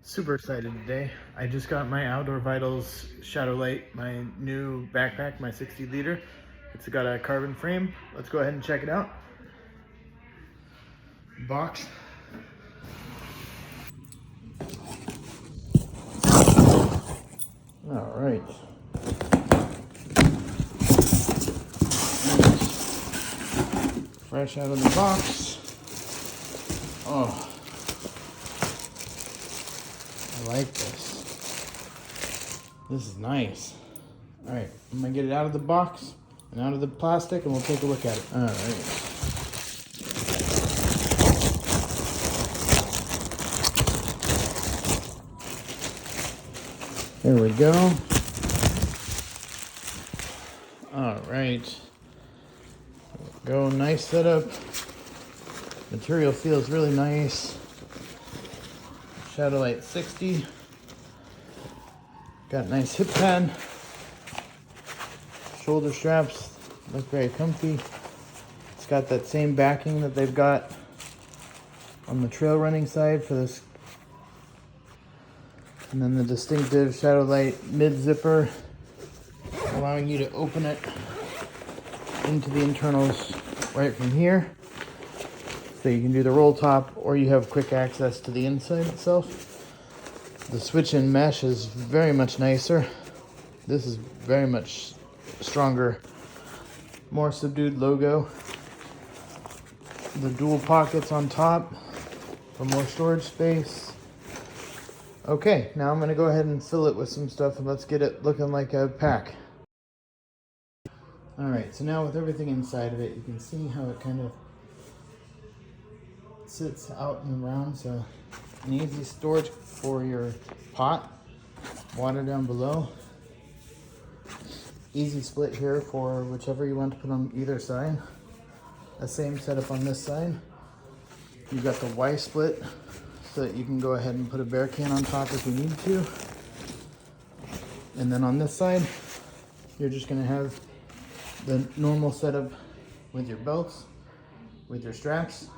Super excited today. I just got my Outdoor Vitals Shadowlight, my new backpack, my 60 liter. It's got a carbon frame. Let's go ahead and check it out. Box. All right. Fresh out of the box. Oh, I like this. This is nice. All right, I'm gonna get it out of the box and out of the plastic and we'll take a look at it. All right. There we go. All right. Go, nice setup. Material feels really nice. Shadowlight 60. Got nice hip pad. Shoulder straps look very comfy. It's got that same backing that they've got on the trail running side for this. And then the distinctive Shadowlight mid zipper, allowing you to open it into the internals right from here. So you can do the roll top or you have quick access to the inside itself. The switch in mesh is very much nicer. This is very much stronger, more subdued logo. The dual pockets on top for more storage space. Okay, now I'm gonna go ahead and fill it with some stuff and let's get it looking like a pack. All right, so now with everything inside of it, you can see how it kind of sits out and around. So an easy storage for your pot, water down below. Easy split here for whichever you want to put on either side. The same setup on this side. You've got the Y split so that you can go ahead and put a bear can on top if you need to. And then on this side, you're just gonna have the normal setup with your belts, with your straps.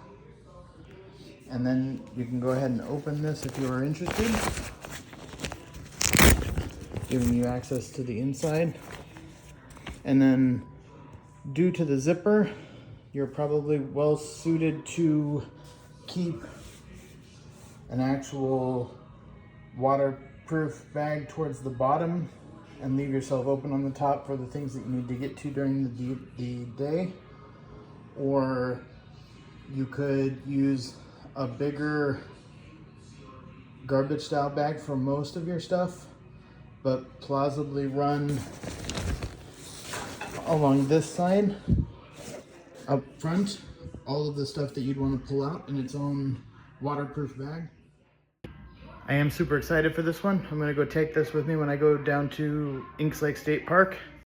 And then you can go ahead and open this if you are interested, giving you access to the inside. And then due to the zipper, you're probably well suited to keep an actual waterproof bag towards the bottom and leave yourself open on the top for the things that you need to get to during the day. Or you could use a bigger garbage style bag for most of your stuff, but plausibly run along this side up front all of the stuff that you'd want to pull out in its own waterproof bag. I am super excited for this one. I'm gonna go take this with me when I go down to Inks Lake State Park.